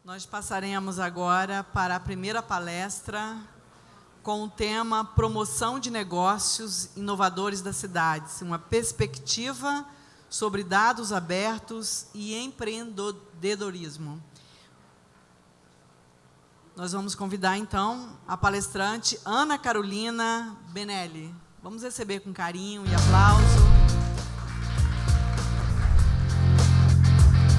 Nós passaremos agora para a primeira palestra com o tema Promoção de Negócios Inovadores das Cidades, uma perspectiva sobre dados abertos e empreendedorismo. Nós vamos convidar, então, a palestrante Ana Carolina Benelli. Vamos receber com carinho e aplauso.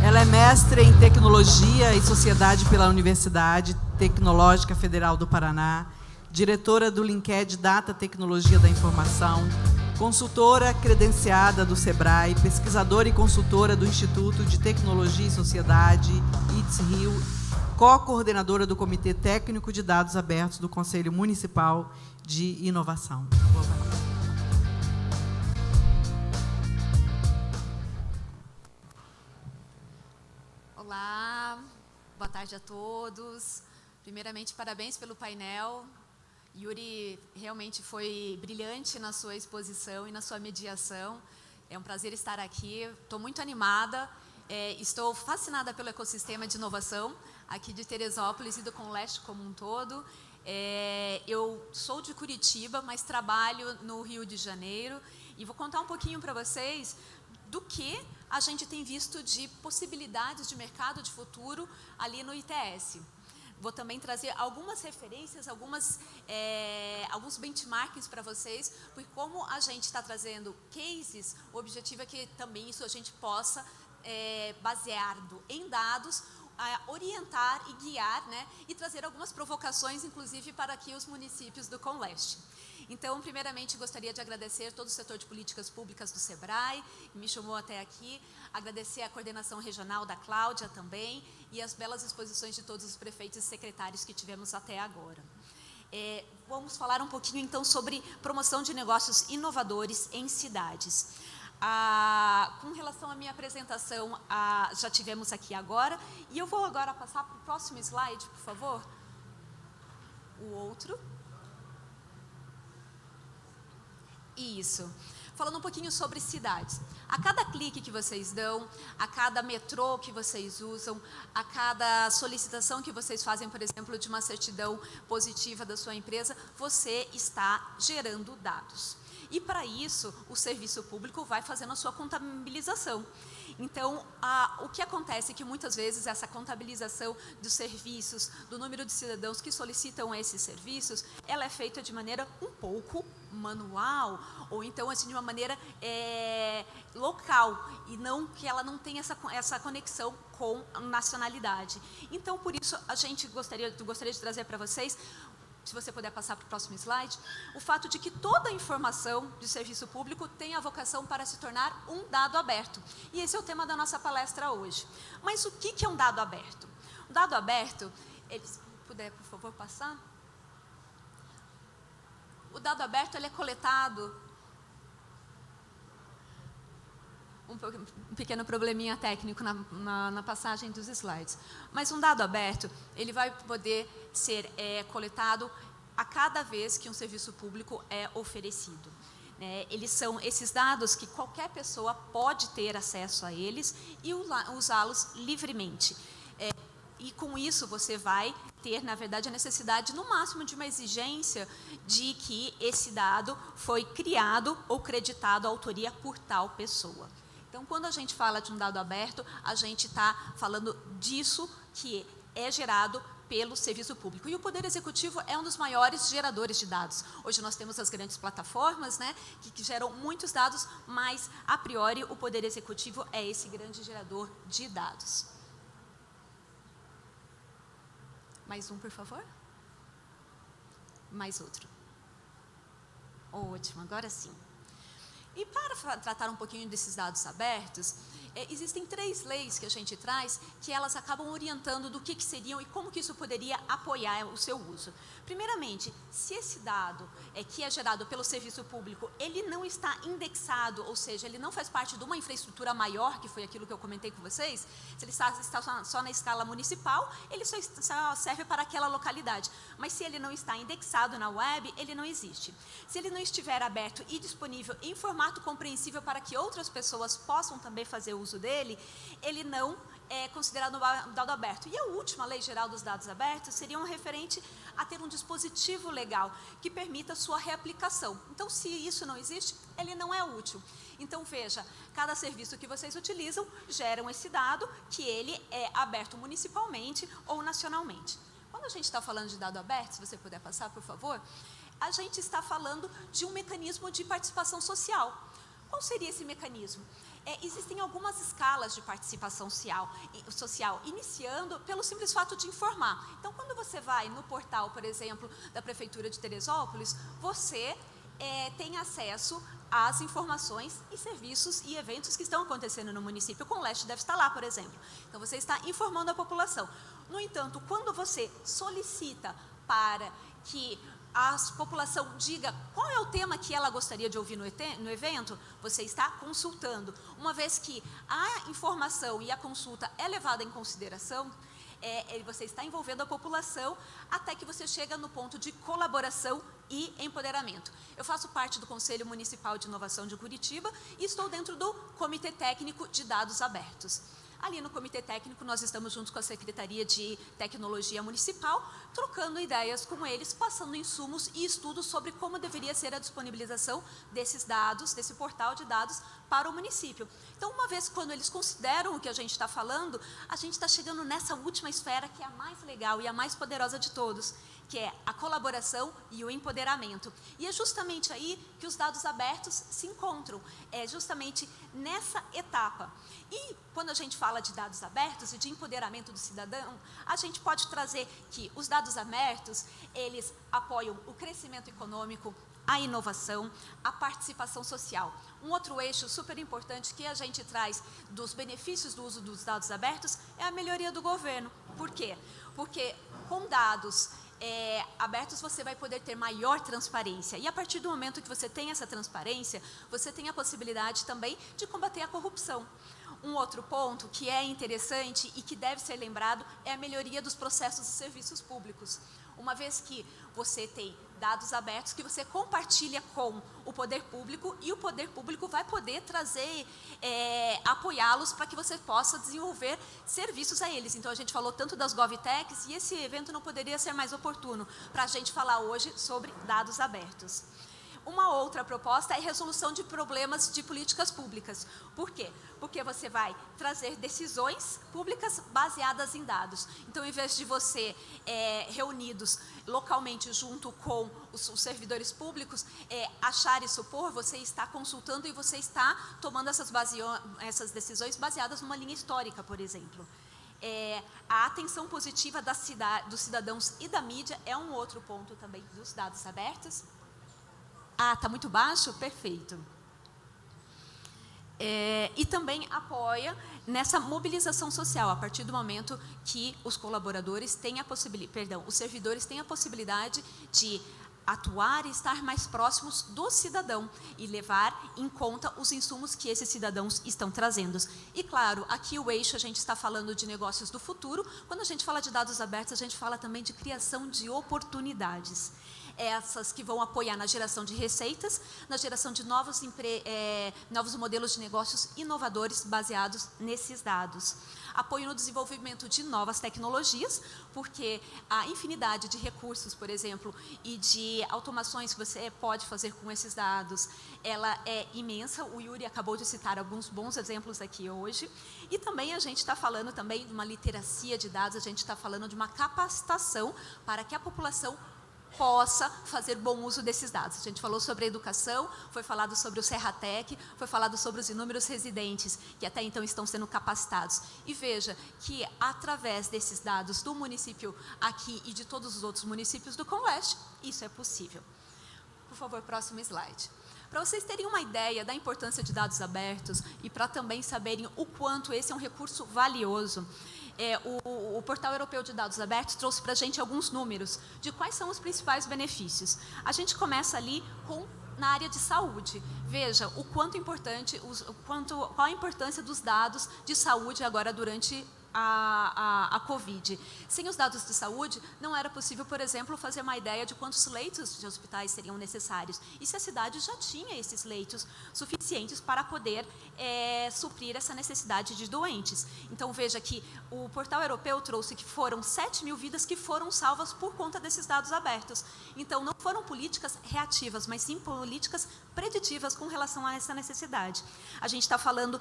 Ela é mestre em Tecnologia e Sociedade pela Universidade Tecnológica Federal do Paraná, diretora do Linked Data Tecnologia da Informação, consultora credenciada do SEBRAE, pesquisadora e consultora do Instituto de Tecnologia e Sociedade, ITS-Rio, co-coordenadora do Comitê Técnico de Dados Abertos do Conselho Municipal de Inovação. Olá, boa tarde a todos. Primeiramente, parabéns pelo painel. Yuri realmente foi brilhante na sua exposição e na sua mediação. É um prazer estar aqui. Estou muito animada. Estou fascinada pelo ecossistema de inovação aqui de Teresópolis e do Conleste como um todo. Eu sou de Curitiba, mas trabalho no Rio de Janeiro e vou contar um pouquinho para vocês do que a gente tem visto de possibilidades de mercado de futuro ali no ITS. Vou também trazer algumas referências, alguns benchmarkings para vocês, porque como a gente está trazendo cases, o objetivo é que também isso a gente possa, baseado em dados, orientar e guiar, né, e trazer algumas provocações, inclusive, para aqui os municípios do Conleste. Então, primeiramente, gostaria de agradecer todo o setor de políticas públicas do SEBRAE, que me chamou até aqui, agradecer a coordenação regional da Cláudia também, e as belas exposições de todos os prefeitos e secretários que tivemos até agora. Vamos falar um pouquinho, então, sobre promoção de negócios inovadores em cidades. Com relação à minha apresentação, já tivemos aqui agora, e eu vou agora passar para o próximo slide, por favor. O outro. Isso. Falando um pouquinho sobre cidades. A cada clique que vocês dão, a cada metrô que vocês usam, a cada solicitação que vocês fazem, por exemplo, de uma certidão positiva da sua empresa, você está gerando dados. E, para isso, o serviço público vai fazendo a sua contabilização. Então, o que acontece é que, muitas vezes, essa contabilização dos serviços, do número de cidadãos que solicitam esses serviços, ela é feita de maneira um pouco manual, ou então, assim, de uma maneira local, e não que ela não tenha essa conexão com a nacionalidade. Então, por isso, a gente gostaria de trazer para vocês, se você puder passar para o próximo slide, o fato de que toda a informação de serviço público tem a vocação para se tornar um dado aberto. E esse é o tema da nossa palestra hoje. Mas o que é um dado aberto? Um dado aberto, se puder, por favor, passar. O dado aberto, ele é coletado... Um pequeno probleminha técnico na passagem dos slides. Mas um dado aberto, ele vai poder ser coletado a cada vez que um serviço público é oferecido. Eles são esses dados que qualquer pessoa pode ter acesso a eles e usá-los livremente. E com isso você vai ter, na verdade, a necessidade, no máximo, de uma exigência de que esse dado foi criado ou creditado à autoria por tal pessoa. Então, quando a gente fala de um dado aberto, a gente está falando disso que é gerado pelo serviço público. E o Poder Executivo é um dos maiores geradores de dados. Hoje nós temos as grandes plataformas, né, que geram muitos dados, mas, a priori, o Poder Executivo é esse grande gerador de dados. Mais um, por favor. Mais outro. Ótimo, agora sim. E para tratar um pouquinho desses dados abertos, existem 3 leis que a gente traz que elas acabam orientando do que seriam e como que isso poderia apoiar o seu uso. Primeiramente, se esse dado que é gerado pelo serviço público, ele não está indexado, ou seja, ele não faz parte de uma infraestrutura maior, que foi aquilo que eu comentei com vocês, se ele está só na escala municipal, ele só serve para aquela localidade. Mas se ele não está indexado na web, ele não existe. Se ele não estiver aberto e disponível em formato compreensível para que outras pessoas possam também fazer uso dele, ele não é considerado um dado aberto. E a última Lei Geral dos Dados Abertos seria um referente a ter um dispositivo legal que permita sua reaplicação. Então, se isso não existe, ele não é útil. Então, veja, cada serviço que vocês utilizam geram esse dado, que ele é aberto municipalmente ou nacionalmente. Quando a gente está falando de dado aberto, se você puder passar, por favor, a gente está falando de um mecanismo de participação social. Qual seria esse mecanismo? Existem algumas escalas de participação social, iniciando pelo simples fato de informar. Então, quando você vai no portal, por exemplo, da Prefeitura de Teresópolis, você tem acesso às informações e serviços e eventos que estão acontecendo no município. O Conleste deve estar lá, por exemplo. Então, você está informando a população. No entanto, quando você solicita para que a população diga qual é o tema que ela gostaria de ouvir no evento, você está consultando. Uma vez que a informação e a consulta é levada em consideração, você está envolvendo a população até que você chega no ponto de colaboração e empoderamento. Eu faço parte do Conselho Municipal de Inovação de Curitiba e estou dentro do Comitê Técnico de Dados Abertos. Ali no Comitê Técnico, nós estamos junto com a Secretaria de Tecnologia Municipal, trocando ideias com eles, passando insumos e estudos sobre como deveria ser a disponibilização desses dados, desse portal de dados para o município. Então, uma vez quando eles consideram o que a gente está falando, a gente está chegando nessa última esfera que é a mais legal e a mais poderosa de todos, que é a colaboração e o empoderamento. E é justamente aí que os dados abertos se encontram, é justamente nessa etapa. E quando a gente fala de dados abertos e de empoderamento do cidadão, a gente pode trazer que os dados abertos, eles apoiam o crescimento econômico, a inovação, a participação social. Um outro eixo super importante que a gente traz dos benefícios do uso dos dados abertos é a melhoria do governo. Por quê? Porque com dados abertos você vai poder ter maior transparência. E a partir do momento que você tem essa transparência, você tem a possibilidade também de combater a corrupção. Um outro ponto que é interessante e que deve ser lembrado é a melhoria dos processos e serviços públicos. Uma vez que você tem dados abertos que você compartilha com o poder público e o poder público vai poder trazer, apoiá-los para que você possa desenvolver serviços a eles. Então, a gente falou tanto das GovTechs e esse evento não poderia ser mais oportuno para a gente falar hoje sobre dados abertos. Uma outra proposta é a resolução de problemas de políticas públicas. Por quê? Porque você vai trazer decisões públicas baseadas em dados. Então, em vez de você, reunidos localmente junto com os servidores públicos, achar e supor, você está consultando e você está tomando essas decisões baseadas numa linha histórica, por exemplo. A atenção positiva dos cidadãos e da mídia é um outro ponto também dos dados abertos. Está muito baixo? Perfeito. E também apoia nessa mobilização social, a partir do momento que os colaboradores têm os servidores têm a possibilidade de atuar e estar mais próximos do cidadão e levar em conta os insumos que esses cidadãos estão trazendo. E, claro, aqui o eixo, a gente está falando de negócios do futuro. Quando a gente fala de dados abertos, a gente fala também de criação de oportunidades. Essas que vão apoiar na geração de receitas, na geração de novos modelos de negócios inovadores baseados nesses dados. Apoio no desenvolvimento de novas tecnologias, porque a infinidade de recursos, por exemplo, e de automações que você pode fazer com esses dados, ela é imensa. O Yuri acabou de citar alguns bons exemplos aqui hoje. E também a gente está falando também de uma literacia de dados, a gente está falando de uma capacitação para que a população possa fazer bom uso desses dados. A gente falou sobre a educação, foi falado sobre o Serratec, foi falado sobre os inúmeros residentes que até então estão sendo capacitados. E veja que através desses dados do município aqui e de todos os outros municípios do Conleste, isso é possível. Por favor, próximo slide. Para vocês terem uma ideia da importância de dados abertos e para também saberem o quanto esse é um recurso valioso, o Portal Europeu de Dados Abertos trouxe para a gente alguns números de quais são os principais benefícios. A gente começa ali na área de saúde. Veja o quanto importante, qual a importância dos dados de saúde agora durante a Covid. Sem os dados de saúde, não era possível, por exemplo, fazer uma ideia de quantos leitos de hospitais seriam necessários. E se a cidade já tinha esses leitos suficientes para poder suprir essa necessidade de doentes. Então, veja que o portal europeu trouxe que foram 7.000 vidas que foram salvas por conta desses dados abertos. Então, não foram políticas reativas, mas sim políticas preditivas com relação a essa necessidade. A gente está falando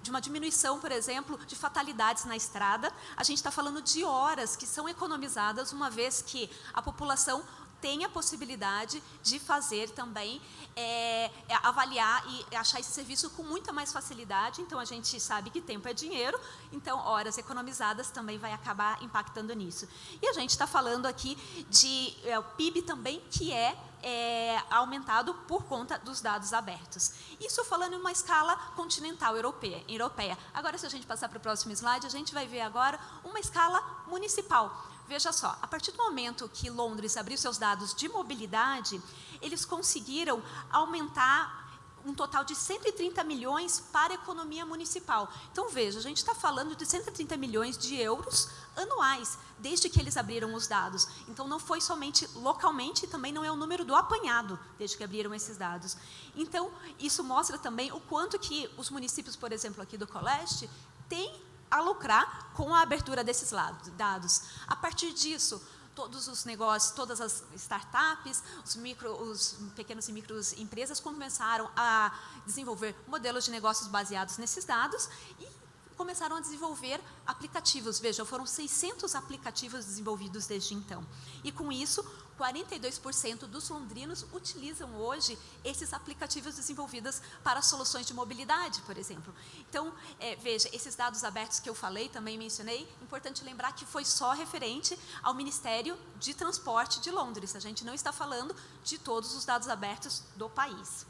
de uma diminuição, por exemplo, de fatalidades na estrada. A gente está falando de horas que são economizadas, uma vez que a população tem a possibilidade de fazer também, avaliar e achar esse serviço com muita mais facilidade. Então, a gente sabe que tempo é dinheiro, então horas economizadas também vai acabar impactando nisso. E a gente está falando aqui de PIB também, que é aumentado por conta dos dados abertos. Isso falando em uma escala continental europeia. Agora, se a gente passar para o próximo slide, a gente vai ver agora uma escala municipal. Veja só, a partir do momento que Londres abriu seus dados de mobilidade, eles conseguiram aumentar um total de 130 milhões para a economia municipal. Então, veja, a gente está falando de 130 milhões de euros anuais, desde que eles abriram os dados. Então, não foi somente localmente, também não é o número do apanhado, desde que abriram esses dados. Então, isso mostra também o quanto que os municípios, por exemplo, aqui do Coleste, têm a lucrar com a abertura desses dados. A partir disso, todos os negócios, todas as startups, os pequenos e micros empresas começaram a desenvolver modelos de negócios baseados nesses dados e começaram a desenvolver aplicativos. Veja, foram 600 aplicativos desenvolvidos desde então. E com isso, 42% dos londrinos utilizam hoje esses aplicativos desenvolvidos para soluções de mobilidade, por exemplo. Então, veja, esses dados abertos que eu falei, também mencionei, importante lembrar que foi só referente ao Ministério de Transporte de Londres. A gente não está falando de todos os dados abertos do país.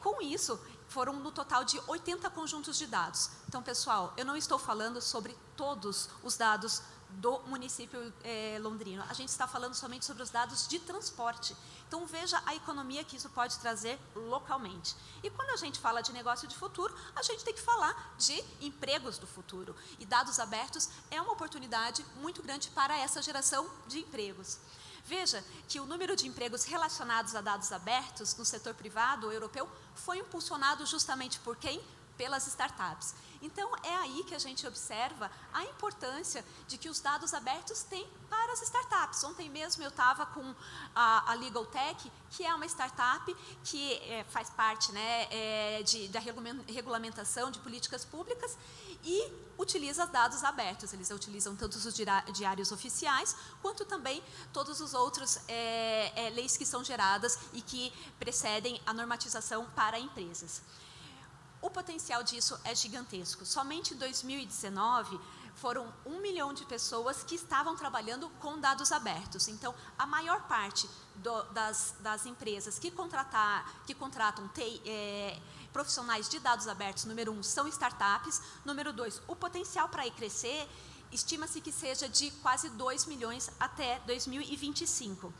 Com isso, foram no total de 80 conjuntos de dados. Então, pessoal, eu não estou falando sobre todos os dados do município londrino. A gente está falando somente sobre os dados de transporte. Então, veja a economia que isso pode trazer localmente. E quando a gente fala de negócio de futuro, a gente tem que falar de empregos do futuro. E dados abertos é uma oportunidade muito grande para essa geração de empregos. Veja que o número de empregos relacionados a dados abertos no setor privado europeu foi impulsionado justamente por quem? Pelas startups. Então, é aí que a gente observa a importância de que os dados abertos têm para as startups. Ontem mesmo eu estava com a Legal Tech, que é uma startup que faz parte, né, da regulamentação de políticas públicas e utiliza dados abertos. Eles utilizam tanto os diários oficiais, quanto também todos os outros leis que são geradas e que precedem a normatização para empresas. O potencial disso é gigantesco. Somente em 2019, foram 1 milhão de pessoas que estavam trabalhando com dados abertos. Então, a maior parte das empresas que contratam profissionais de dados abertos, número 1, são startups. Número 2, o potencial para ir crescer, estima-se que seja de quase 2 milhões até 2025.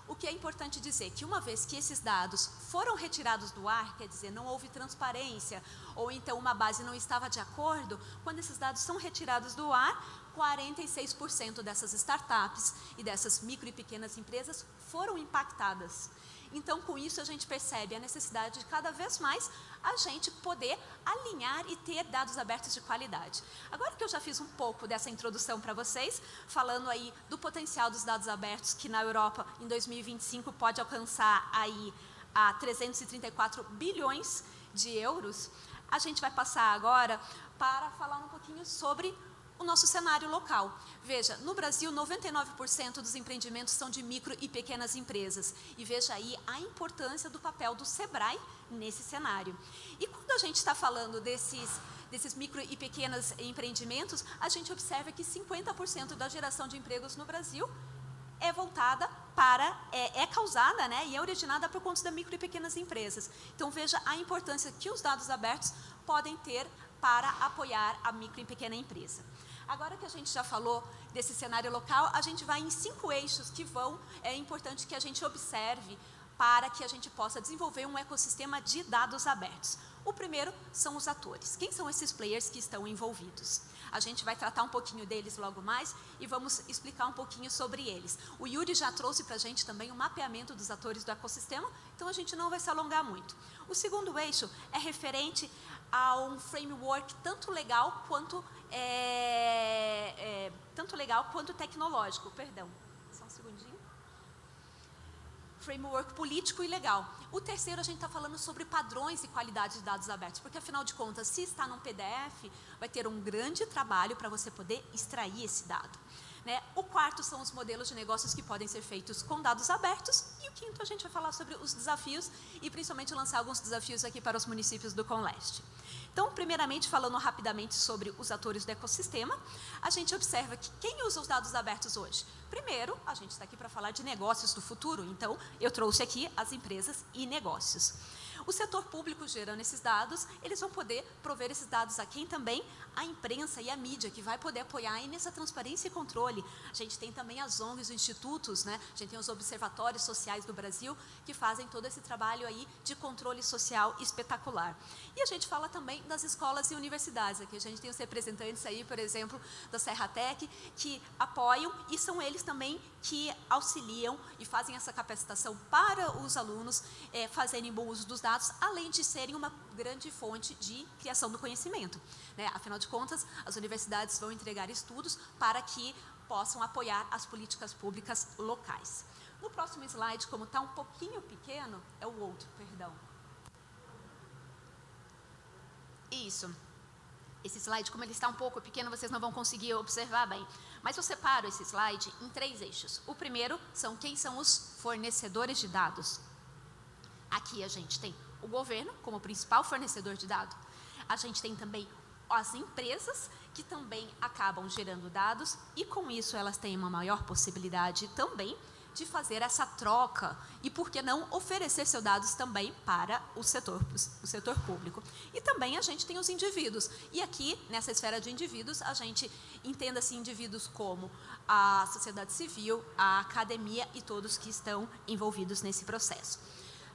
O que é importante dizer que uma vez que esses dados foram retirados do ar, quer dizer, não houve transparência, ou então uma base não estava de acordo, quando esses dados são retirados do ar, 46% dessas startups e dessas micro e pequenas empresas foram impactadas. Então, com isso, a gente percebe a necessidade de cada vez mais a gente poder alinhar e ter dados abertos de qualidade. Agora que eu já fiz um pouco dessa introdução para vocês, falando aí do potencial dos dados abertos, que na Europa, em 2025, pode alcançar aí a 334 bilhões de euros, a gente vai passar agora para falar um pouquinho sobre o nosso cenário local. Veja, no Brasil, 99% dos empreendimentos são de micro e pequenas empresas. E veja aí a importância do papel do SEBRAE nesse cenário. E quando a gente está falando desses micro e pequenos empreendimentos, a gente observa que 50% da geração de empregos no Brasil é voltada para, é causada, né, e é originada por conta das micro e pequenas empresas. Então, veja a importância que os dados abertos podem ter para apoiar a micro e pequena empresa. Agora que a gente já falou desse cenário local, a gente vai em 5 eixos que é importante que a gente observe para que a gente possa desenvolver um ecossistema de dados abertos. O primeiro são os atores. Quem são esses players que estão envolvidos? A gente vai tratar um pouquinho deles logo mais e vamos explicar um pouquinho sobre eles. O Yuri já trouxe para a gente também o mapeamento dos atores do ecossistema, então a gente não vai se alongar muito. O segundo eixo é referente a um framework tanto legal quanto tecnológico. Perdão, só um segundinho. Framework político e legal. O terceiro, a gente está falando sobre padrões e qualidade de dados abertos, porque afinal de contas, se está num PDF, vai ter um grande trabalho para você poder extrair esse dado. Né? O quarto são os modelos de negócios que podem ser feitos com dados abertos, e o quinto a gente vai falar sobre os desafios e principalmente lançar alguns desafios aqui para os municípios do CONLEST. Então, primeiramente, falando rapidamente sobre os atores do ecossistema, a gente observa que quem usa os dados abertos hoje? Primeiro, a gente está aqui para falar de negócios do futuro, então eu trouxe aqui as empresas e negócios. O setor público gerando esses dados, eles vão poder prover esses dados a quem também? A imprensa e a mídia, que vai poder apoiar aí nessa transparência e controle. A gente tem também as ONGs, os institutos, né? A gente tem os observatórios sociais do Brasil, que fazem todo esse trabalho aí de controle social espetacular. E a gente fala também das escolas e universidades. Aqui a gente tem os representantes aí, por exemplo, da Serratec, que apoiam e são eles também que auxiliam e fazem essa capacitação para os alunos fazerem bom uso dos dados, além de serem uma grande fonte de criação do conhecimento. Né? Afinal de contas, as universidades vão entregar estudos para que possam apoiar as políticas públicas locais. No próximo slide, como está um pouquinho pequeno, é o outro, perdão. Isso. Esse slide, como ele está um pouco pequeno, vocês não vão conseguir observar bem. Mas eu separo esse slide em 3 eixos. O primeiro são quem são os fornecedores de dados. Aqui a gente tem o governo como principal fornecedor de dados. A gente tem também as empresas que também acabam gerando dados e com isso elas têm uma maior possibilidade também de fazer essa troca e, por que não, oferecer seus dados também para o setor público. E também a gente tem os indivíduos. E aqui, nessa esfera de indivíduos, a gente entenda-se indivíduos como a sociedade civil, a academia e todos que estão envolvidos nesse processo.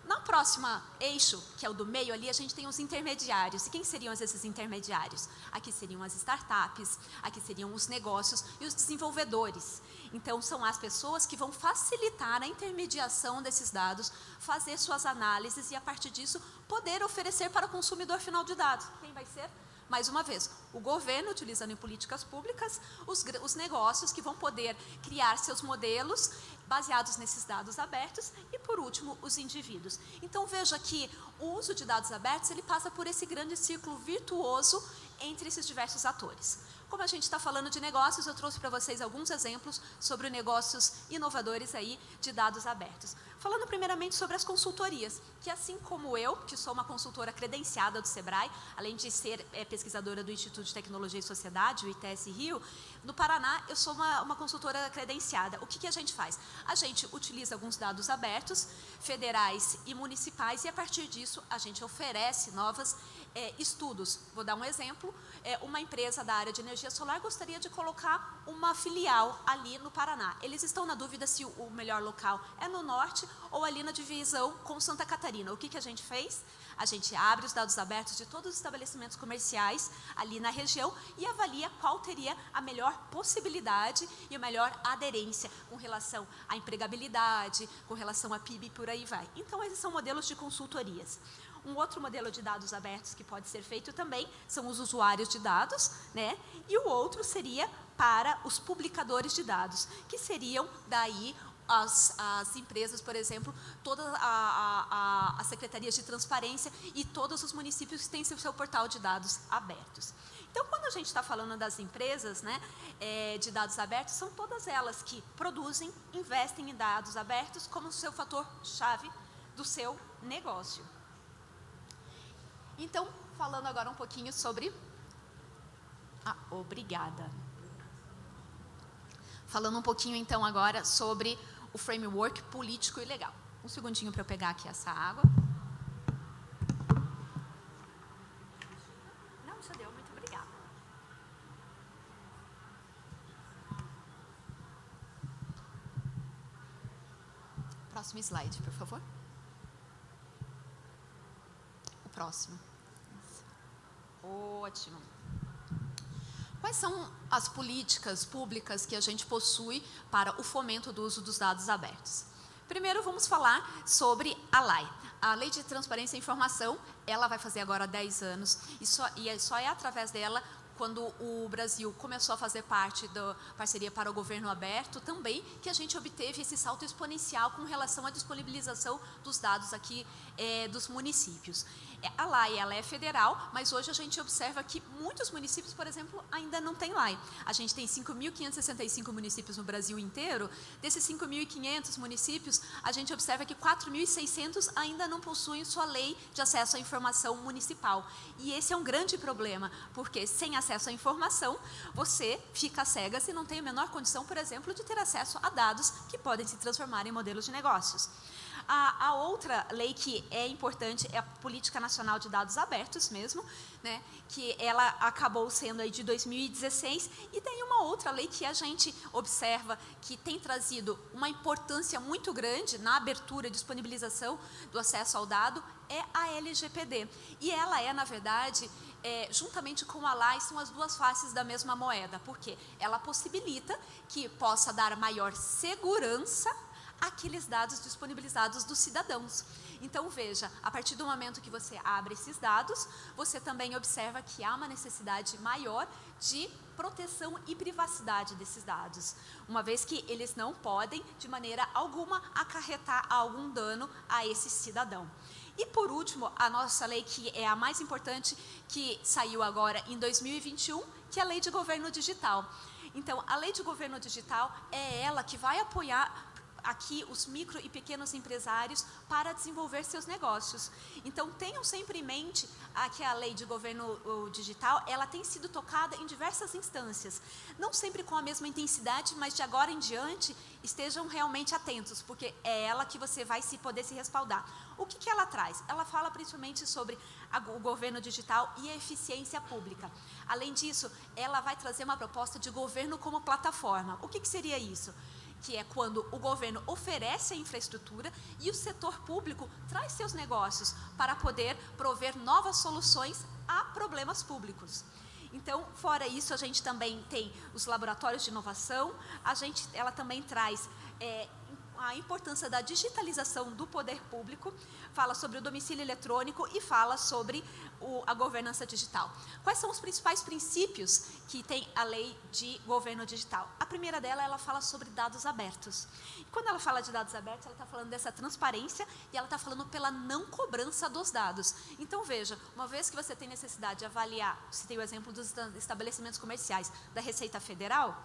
Na próxima eixo, que é o do meio ali, a gente tem os intermediários. E quem seriam esses intermediários? Aqui seriam as startups, aqui seriam os negócios e os desenvolvedores. Então, são as pessoas que vão facilitar a intermediação desses dados, fazer suas análises e, a partir disso, poder oferecer para o consumidor final de dados. Quem vai ser? Mais uma vez, o governo, utilizando em políticas públicas, os negócios que vão poder criar seus modelos baseados nesses dados abertos e, por último, os indivíduos. Então, veja que o uso de dados abertos, ele passa por esse grande círculo virtuoso entre esses diversos atores. Como a gente está falando de negócios, eu trouxe para vocês alguns exemplos sobre negócios inovadores aí de dados abertos. Falando primeiramente sobre as consultorias, que assim como eu, que sou uma consultora credenciada do Sebrae, além de ser pesquisadora do Instituto de Tecnologia e Sociedade, o ITS Rio, no Paraná eu sou uma consultora credenciada. O que a gente faz? A gente utiliza alguns dados abertos, federais e municipais, e a partir disso a gente oferece novos estudos. Vou dar um exemplo. Uma empresa da área de energia solar gostaria de colocar uma filial ali no Paraná. Eles estão na dúvida se o melhor local é no norte ou ali na divisão com Santa Catarina. O que a gente fez? A gente abre os dados abertos de todos os estabelecimentos comerciais ali na região e avalia qual teria a melhor possibilidade e a melhor aderência com relação à empregabilidade, com relação a PIB e por aí vai. Então, esses são modelos de consultorias. Um outro modelo de dados abertos que pode ser feito também são os usuários de dados, né? E o outro seria para os publicadores de dados, que seriam daí as empresas, por exemplo, todas as secretarias de transparência e todos os municípios que têm seu portal de dados abertos. Então, quando a gente está falando das empresas, né, de dados abertos, são todas elas que produzem, investem em dados abertos como seu fator-chave do seu negócio. Então, falando agora um pouquinho sobre... obrigada. Falando um pouquinho, então, agora sobre o framework político e legal. Um segundinho para eu pegar aqui essa água. Não, já deu, muito obrigada. Próximo slide, por favor. próximo. Ótimo. Quais são as políticas públicas que a gente possui para o fomento do uso dos dados abertos? Primeiro, vamos falar sobre a LAI. A Lei de Transparência e Informação, ela vai fazer agora 10 anos, e só é através dela, quando o Brasil começou a fazer parte da Parceria para o Governo Aberto, também que a gente obteve esse salto exponencial com relação à disponibilização dos dados aqui dos municípios. A LAI, ela é federal, mas hoje a gente observa que muitos municípios, por exemplo, ainda não têm LAI. A gente tem 5.565 municípios no Brasil inteiro. Desses 5.500 municípios, a gente observa que 4.600 ainda não possuem sua lei de acesso à informação municipal. E esse é um grande problema, porque sem acesso à informação, você fica cega se não tem a menor condição, por exemplo, de ter acesso a dados que podem se transformar em modelos de negócios. A outra lei que é importante é a Política Nacional de Dados Abertos mesmo, né, que ela acabou sendo aí de 2016, e tem uma outra lei que a gente observa que tem trazido uma importância muito grande na abertura e disponibilização do acesso ao dado, é a LGPD. E ela é, na verdade, juntamente com a LAI, são as duas faces da mesma moeda, porque ela possibilita que possa dar maior segurança aqueles dados disponibilizados dos cidadãos. Então, veja, a partir do momento que você abre esses dados, você também observa que há uma necessidade maior de proteção e privacidade desses dados, uma vez que eles não podem, de maneira alguma, acarretar algum dano a esse cidadão. E, por último, a nossa lei, que é a mais importante, que saiu agora em 2021, que é a Lei de Governo Digital. Então, a Lei de Governo Digital é ela que vai apoiar aqui os micro e pequenos empresários para desenvolver seus negócios. Então, tenham sempre em mente que a Lei de Governo Digital, ela tem sido tocada em diversas instâncias, não sempre com a mesma intensidade, mas de agora em diante, estejam realmente atentos, porque é ela que você vai poder se respaldar. O que ela traz? Ela fala principalmente sobre o governo digital e a eficiência pública. Além disso, ela vai trazer uma proposta de governo como plataforma. O que seria isso? Que é quando o governo oferece a infraestrutura e o setor público traz seus negócios para poder prover novas soluções a problemas públicos. Então, fora isso, a gente também tem os laboratórios de inovação, ela também traz a importância da digitalização do poder público, fala sobre o domicílio eletrônico e fala sobre a governança digital. Quais são os principais princípios que tem a lei de governo digital? A primeira dela, ela fala sobre dados abertos. E quando ela fala de dados abertos, ela está falando dessa transparência e ela está falando pela não cobrança dos dados. Então, veja, uma vez que você tem necessidade de avaliar, citei o exemplo dos estabelecimentos comerciais da Receita Federal,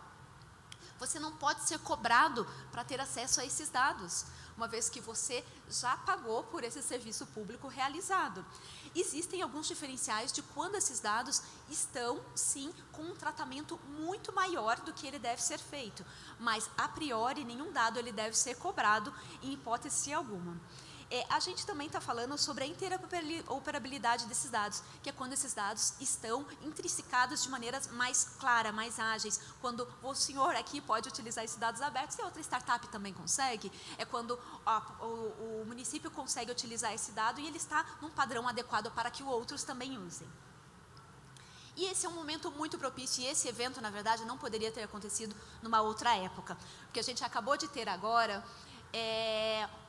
você não pode ser cobrado para ter acesso a esses dados, uma vez que você já pagou por esse serviço público realizado. Existem alguns diferenciais de quando esses dados estão, sim, com um tratamento muito maior do que ele deve ser feito, mas, a priori, nenhum dado ele deve ser cobrado em hipótese alguma. A gente também está falando sobre a interoperabilidade desses dados, que é quando esses dados estão intrinsecados de maneiras mais claras, mais ágeis. Quando o senhor aqui pode utilizar esses dados abertos e a outra startup também consegue, é quando o município consegue utilizar esse dado e ele está num padrão adequado para que outros também usem. E esse é um momento muito propício, e esse evento, na verdade, não poderia ter acontecido numa outra época, porque a gente acabou de ter agora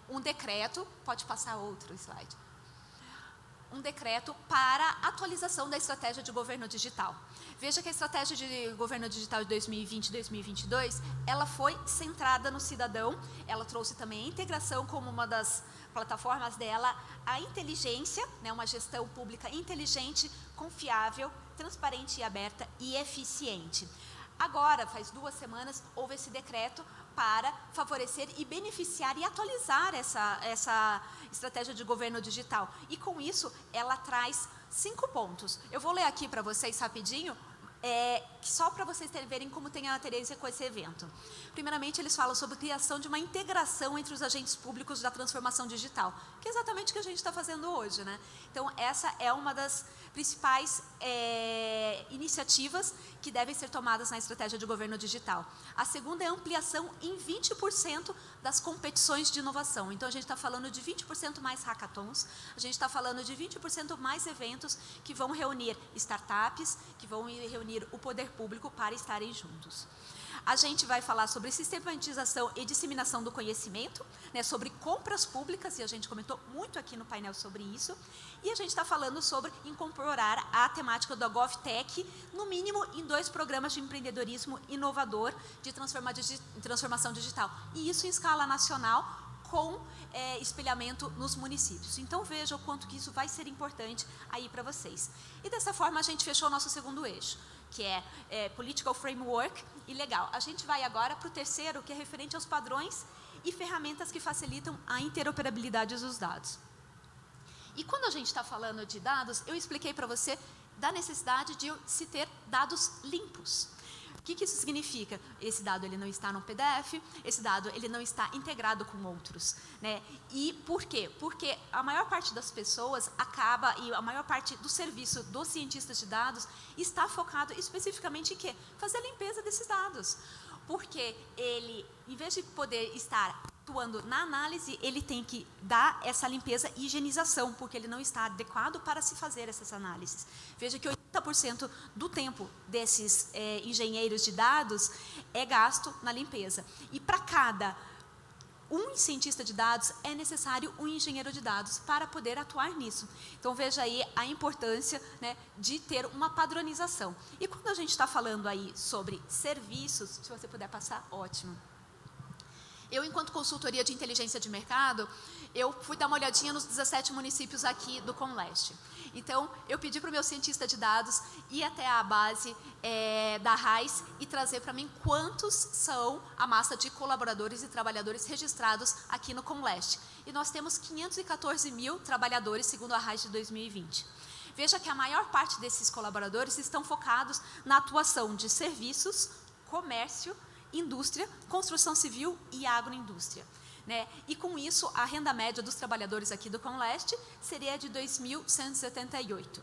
um decreto, pode passar outro slide, um decreto para atualização da estratégia de governo digital. Veja que a estratégia de governo digital de 2020 e 2022, ela foi centrada no cidadão, ela trouxe também a integração como uma das plataformas dela, a inteligência, né, uma gestão pública inteligente, confiável, transparente e aberta e eficiente. Agora, faz 2 semanas, houve esse decreto para favorecer e beneficiar e atualizar essa estratégia de governo digital. E com isso, ela traz 5 pontos. Eu vou ler aqui para vocês rapidinho, só para vocês verem como tem a aderência com esse evento. Primeiramente, eles falam sobre a criação de uma integração entre os agentes públicos da transformação digital, que é exatamente o que a gente está fazendo hoje, né? Então, essa é uma das principais iniciativas que devem ser tomadas na estratégia de governo digital. A segunda é a ampliação em 20% das competições de inovação. Então, a gente está falando de 20% mais hackathons, a gente está falando de 20% mais eventos que vão reunir startups, que vão reunir o poder público para estarem juntos. A gente vai falar sobre sistematização e disseminação do conhecimento, né, sobre compras públicas, e a gente comentou muito aqui no painel sobre isso, e a gente está falando sobre incorporar a temática da GovTech, no mínimo em 2 programas de empreendedorismo inovador de transformação digital, e isso em escala nacional, com espelhamento nos municípios. Então, veja o quanto que isso vai ser importante aí para vocês. E dessa forma, a gente fechou o nosso segundo eixo, que é Political Framework e Legal. A gente vai agora para o terceiro, que é referente aos padrões e ferramentas que facilitam a interoperabilidade dos dados. E quando a gente está falando de dados, eu expliquei para você da necessidade de se ter dados limpos. O que isso significa? Esse dado ele não está no PDF, esse dado ele não está integrado com outros, né? E por quê? Porque a maior parte das pessoas e a maior parte do serviço dos cientistas de dados está focado especificamente em quê? Fazer a limpeza desses dados. Porque ele, em vez de poder estar atuando na análise, ele tem que dar essa limpeza e higienização, porque ele não está adequado para se fazer essas análises. Veja que 80% do tempo desses engenheiros de dados é gasto na limpeza. E para cada cientista de dados, é necessário um engenheiro de dados para poder atuar nisso. Então, veja aí a importância, né, de ter uma padronização. E quando a gente está falando aí sobre serviços, se você puder passar, ótimo. Eu, enquanto consultoria de inteligência de mercado, eu fui dar uma olhadinha nos 17 municípios aqui do Conleste. Então, eu pedi para o meu cientista de dados ir até a base da RAIS e trazer para mim quantos são a massa de colaboradores e trabalhadores registrados aqui no Conleste. E nós temos 514 mil trabalhadores, segundo a RAIS de 2020. Veja que a maior parte desses colaboradores estão focados na atuação de serviços, comércio, indústria, construção civil e agroindústria. Né? E com isso, a renda média dos trabalhadores aqui do Conleste seria de R$ 2.178.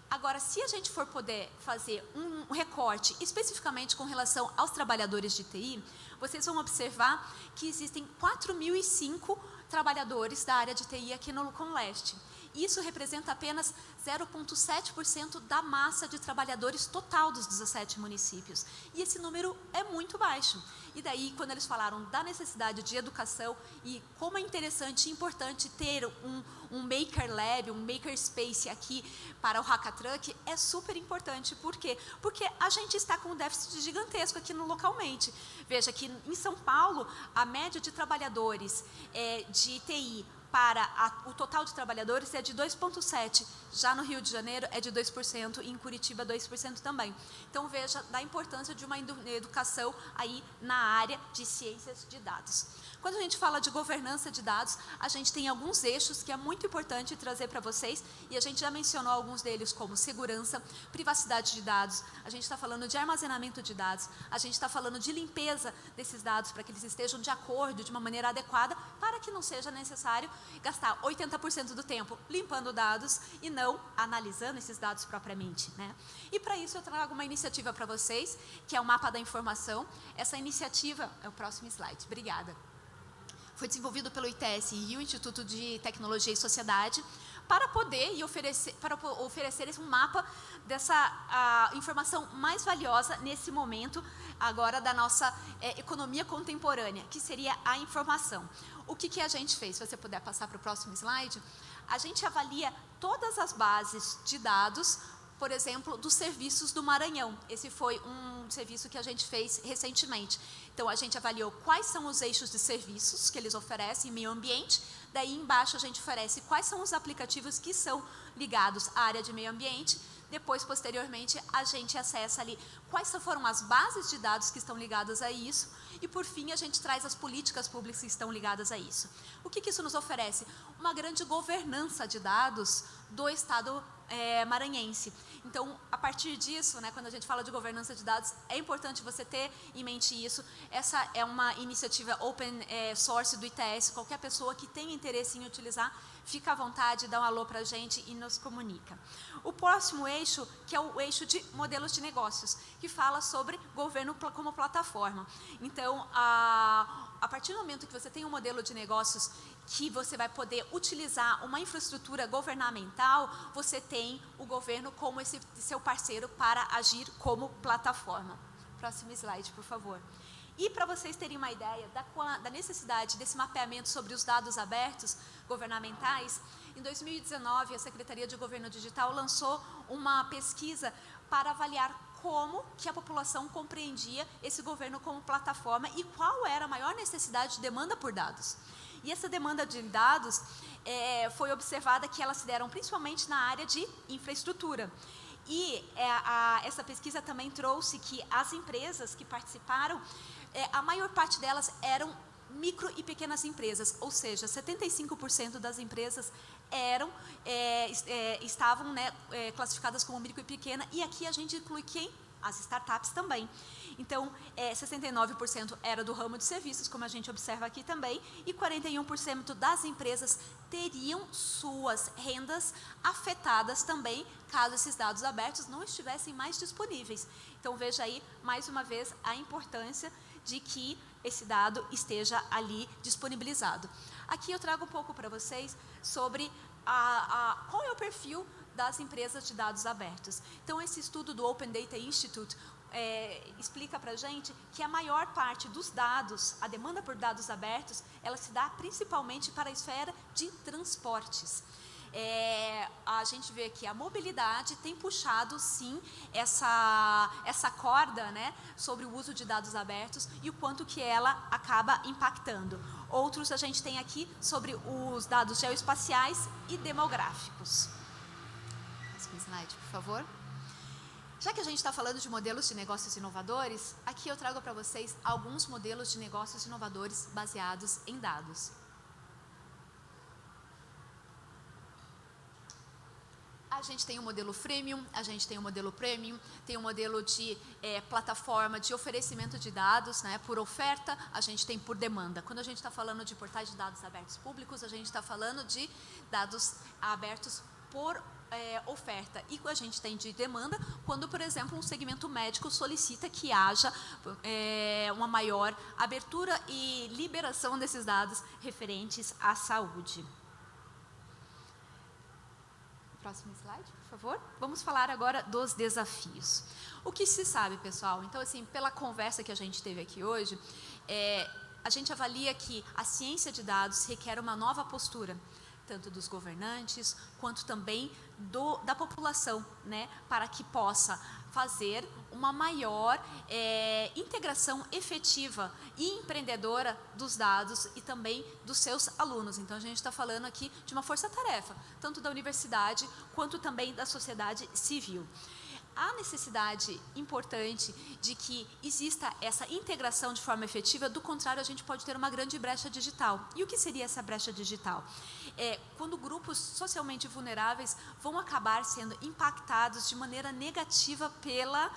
Agora, se a gente for poder fazer um recorte especificamente com relação aos trabalhadores de TI, vocês vão observar que existem 4.005 trabalhadores da área de TI aqui no Conleste. Isso representa apenas 0,7% da massa de trabalhadores total dos 17 municípios. E esse número é muito baixo. E daí, quando eles falaram da necessidade de educação e como é interessante e importante ter um Maker Lab, um Maker Space aqui para o Hackatruck, é super importante. Por quê? Porque a gente está com um déficit gigantesco aqui localmente. Veja que em São Paulo, a média de trabalhadores de TI para o total de trabalhadores é de 2,7%. Já no Rio de Janeiro é de 2% e em Curitiba 2% também. Então, veja da importância de uma educação aí na área de ciências de dados. Quando a gente fala de governança de dados, a gente tem alguns eixos que é muito importante trazer para vocês, e a gente já mencionou alguns deles, como segurança, privacidade de dados, a gente está falando de armazenamento de dados, a gente está falando de limpeza desses dados para que eles estejam de acordo, de uma maneira adequada, para que não seja necessário gastar 80% do tempo limpando dados e não analisando esses dados propriamente, né? E para isso eu trago uma iniciativa para vocês, que é o Mapa da Informação. Essa iniciativa, é o próximo slide, obrigada. Foi desenvolvido pelo ITS e o Instituto de Tecnologia e Sociedade para poder oferecer um mapa dessa informação mais valiosa nesse momento agora da nossa economia contemporânea, que seria a informação. O que a gente fez? Se você puder passar para o próximo slide, a gente avalia todas as bases de dados, por exemplo, dos serviços do Maranhão. Esse foi um serviço que a gente fez recentemente. Então, a gente avaliou quais são os eixos de serviços que eles oferecem em meio ambiente. Daí, embaixo, a gente oferece quais são os aplicativos que são ligados à área de meio ambiente. Depois, posteriormente, a gente acessa ali quais foram as bases de dados que estão ligadas a isso. E, por fim, a gente traz as políticas públicas que estão ligadas a isso. O que isso nos oferece? Uma grande governança de dados do Estado maranhense. Então, a partir disso, né, quando a gente fala de governança de dados, é importante você ter em mente isso. Essa é uma iniciativa open source do ITS, qualquer pessoa que tenha interesse em utilizar, fica à vontade, dá um alô para a gente e nos comunica. O próximo eixo, que é o eixo de modelos de negócios, que fala sobre governo como plataforma. Então, a partir do momento que você tem um modelo de negócios que você vai poder utilizar uma infraestrutura governamental, você tem o governo como esse seu parceiro para agir como plataforma. Próximo slide, por favor. E para vocês terem uma ideia da necessidade desse mapeamento sobre os dados abertos governamentais, em 2019 a Secretaria de Governo Digital lançou uma pesquisa para avaliar como que a população compreendia esse governo como plataforma e qual era a maior necessidade de demanda por dados. E essa demanda de dados foi observada que elas se deram principalmente na área de infraestrutura. E essa pesquisa também trouxe que as empresas que participaram, a maior parte delas eram micro e pequenas empresas, ou seja, 75% das empresas estavam classificadas como micro e pequena, e aqui a gente inclui quem? As startups também. Então, 69% era do ramo de serviços, como a gente observa aqui também, e 41% das empresas teriam suas rendas afetadas também, caso esses dados abertos não estivessem mais disponíveis. Então, veja aí, mais uma vez, a importância de que esse dado esteja ali disponibilizado. Aqui eu trago um pouco para vocês sobre qual é o perfil das empresas de dados abertos. Então, esse estudo do Open Data Institute explica para a gente que a maior parte dos dados, a demanda por dados abertos, ela se dá principalmente para a esfera de transportes. A gente vê que a mobilidade tem puxado, sim, essa corda, né, sobre o uso de dados abertos e o quanto que ela acaba impactando. Outros a gente tem aqui sobre os dados geoespaciais e demográficos. Próximo slide, por favor. Já que a gente está falando de modelos de negócios inovadores, aqui eu trago para vocês alguns modelos de negócios inovadores baseados em dados. A gente tem o modelo freemium, a gente tem o modelo premium, tem o modelo de plataforma de oferecimento de dados, né, por oferta, a gente tem por demanda. Quando a gente está falando de portais de dados abertos públicos, a gente está falando de dados abertos por oferta. E a gente tem de demanda quando, por exemplo, um segmento médico solicita que haja uma maior abertura e liberação desses dados referentes à saúde. Próximo slide, por favor. Vamos falar agora dos desafios. O que se sabe, pessoal? Então, assim, pela conversa que a gente teve aqui hoje, a gente avalia que a ciência de dados requer uma nova postura, tanto dos governantes, quanto também da população, né, para que possa fazer uma maior integração efetiva e empreendedora dos dados e também dos seus alunos. Então, a gente está falando aqui de uma força-tarefa, tanto da universidade quanto também da sociedade civil. Há necessidade importante de que exista essa integração de forma efetiva, do contrário, a gente pode ter uma grande brecha digital. E o que seria essa brecha digital? Quando grupos socialmente vulneráveis vão acabar sendo impactados de maneira negativa pela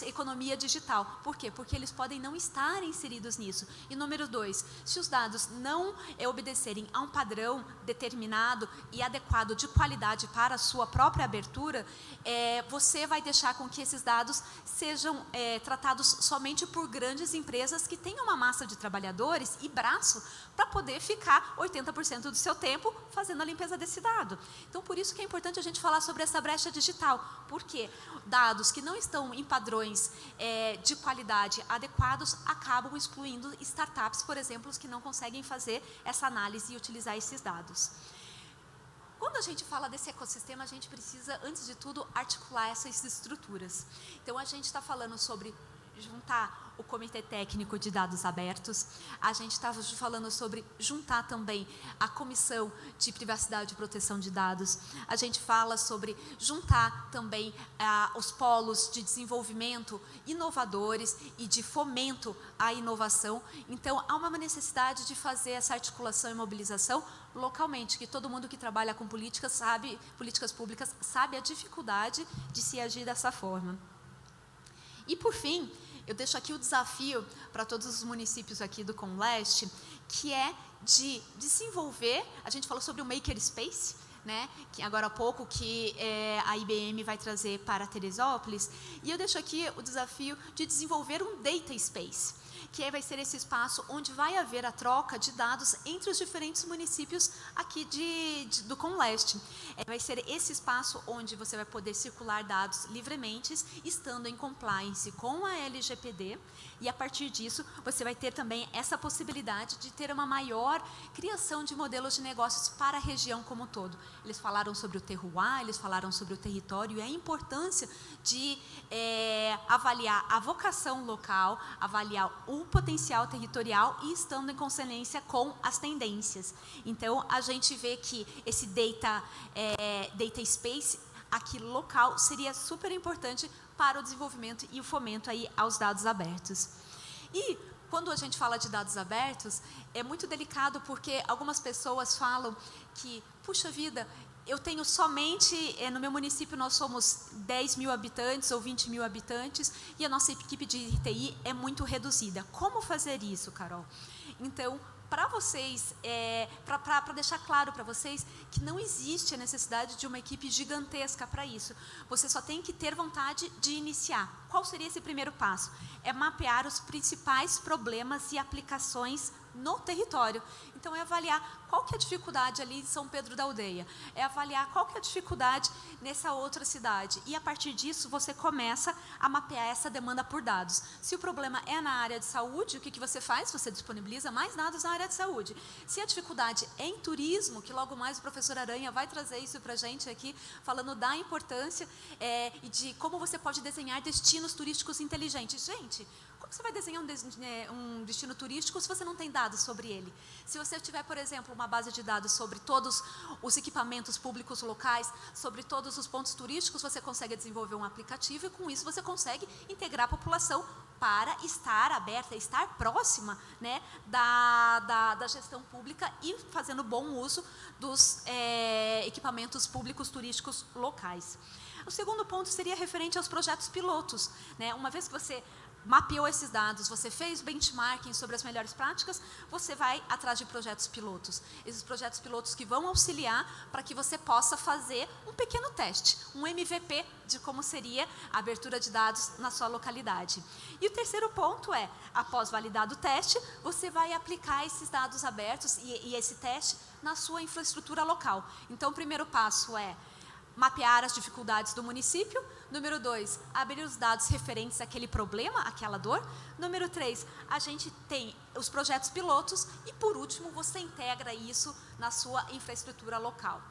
economia digital. Por quê? Porque eles podem não estar inseridos nisso. E número 2, se os dados não obedecerem a um padrão determinado e adequado de qualidade para a sua própria abertura, você vai deixar com que esses dados sejam tratados somente por grandes empresas que tenham uma massa de trabalhadores e braço para poder ficar 80% do seu tempo fazendo a limpeza desse dado. Então, por isso que é importante a gente falar sobre essa brecha digital. Por quê? Dados que não estão em padrões de qualidade adequados acabam excluindo startups, por exemplo, que não conseguem fazer essa análise e utilizar esses dados. Quando a gente fala desse ecossistema, a gente precisa, antes de tudo, articular essas estruturas. Então, a gente está falando sobre juntar o Comitê Técnico de Dados Abertos. A gente estava falando sobre juntar também a Comissão de Privacidade e Proteção de Dados. A gente fala sobre juntar também os polos de desenvolvimento inovadores e de fomento à inovação. Então, há uma necessidade de fazer essa articulação e mobilização localmente, que todo mundo que trabalha com políticas públicas sabe a dificuldade de se agir dessa forma. E, por fim, eu deixo aqui o desafio para todos os municípios aqui do CONLEST, que é de desenvolver, a gente falou sobre o Makerspace, né, que agora há pouco que a IBM vai trazer para Teresópolis, e eu deixo aqui o desafio de desenvolver um Data Space, que vai ser esse espaço onde vai haver a troca de dados entre os diferentes municípios aqui do CONLEST. Vai ser esse espaço onde você vai poder circular dados livremente, estando em compliance com a LGPD, e a partir disso você vai ter também essa possibilidade de ter uma maior criação de modelos de negócios para a região como um todo. Eles falaram sobre o terroir, eles falaram sobre o território e a importância de avaliar a vocação local, avaliar o potencial territorial e estando em consonância com as tendências. Então, a gente vê que esse Data Space aqui local seria super importante para o desenvolvimento e o fomento aí aos dados abertos. E quando a gente fala de dados abertos, é muito delicado porque algumas pessoas falam que, puxa vida, eu tenho somente, no meu município nós somos 10 mil habitantes ou 20 mil habitantes e a nossa equipe de TI é muito reduzida. Como fazer isso, Carol? Então, para vocês, para deixar claro para vocês que não existe a necessidade de uma equipe gigantesca para isso. Você só tem que ter vontade de iniciar. Qual seria esse primeiro passo? É mapear os principais problemas e aplicações no território. Então, é avaliar qual que é a dificuldade ali em São Pedro da Aldeia, é avaliar qual que é a dificuldade nessa outra cidade, e a partir disso você começa a mapear essa demanda por dados. Se o problema é na área de saúde, o que você faz? Você disponibiliza mais dados na área de saúde. Se a dificuldade é em turismo, que logo mais o professor Aranha vai trazer isso para a gente aqui, falando da importância e de como você pode desenhar destinos turísticos inteligentes. Gente, como você vai desenhar um destino turístico se você não tem dados sobre ele? Se você tiver, por exemplo, uma base de dados sobre todos os equipamentos públicos locais, sobre todos os pontos turísticos, você consegue desenvolver um aplicativo e, com isso, você consegue integrar a população para estar aberta, estar próxima, né, da gestão pública e fazendo bom uso dos equipamentos públicos turísticos locais. O segundo ponto seria referente aos projetos pilotos, né? Uma vez que você mapeou esses dados, você fez benchmarking sobre as melhores práticas, você vai atrás de projetos pilotos. Esses projetos pilotos que vão auxiliar para que você possa fazer um pequeno teste, um MVP de como seria a abertura de dados na sua localidade. E o terceiro ponto é, após validado o teste, você vai aplicar esses dados abertos e esse teste na sua infraestrutura local. Então, o primeiro passo é mapear as dificuldades do município. Número 2, abrir os dados referentes àquele problema, àquela dor. Número 3, a gente tem os projetos pilotos. E, por último, você integra isso na sua infraestrutura local.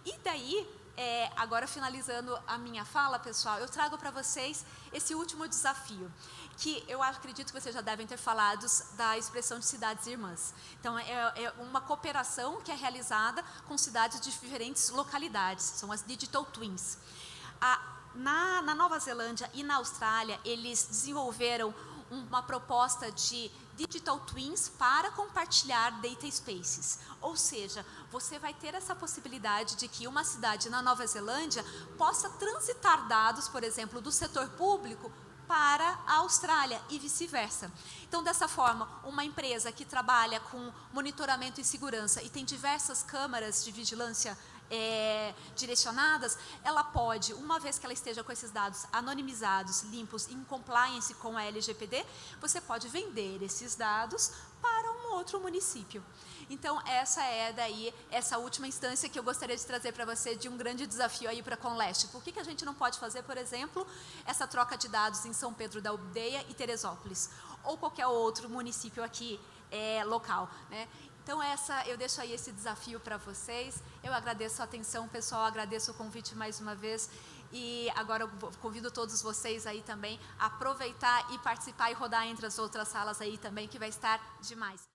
E daí, agora finalizando a minha fala, pessoal, eu trago para vocês esse último desafio, que eu acredito que vocês já devem ter falado da expressão de cidades irmãs. Então, é uma cooperação que é realizada com cidades de diferentes localidades, são as Digital Twins. Na Nova Zelândia e na Austrália, eles desenvolveram uma proposta de Digital Twins para compartilhar Data Spaces. Ou seja, você vai ter essa possibilidade de que uma cidade na Nova Zelândia possa transitar dados, por exemplo, do setor público para a Austrália e vice-versa. Então, dessa forma, uma empresa que trabalha com monitoramento e segurança e tem diversas câmaras de vigilância direcionadas, ela pode, uma vez que ela esteja com esses dados anonimizados, limpos, em compliance com a LGPD, você pode vender esses dados para um outro município. Então, essa é daí, essa última instância que eu gostaria de trazer para você de um grande desafio aí para a CONLEST. Por que a gente não pode fazer, por exemplo, essa troca de dados em São Pedro da Aldeia e Teresópolis? Ou qualquer outro município aqui local, né? Então eu deixo aí esse desafio para vocês. Eu agradeço a atenção, pessoal, agradeço o convite mais uma vez. E agora eu convido todos vocês aí também a aproveitar e participar e rodar entre as outras salas aí também, que vai estar demais.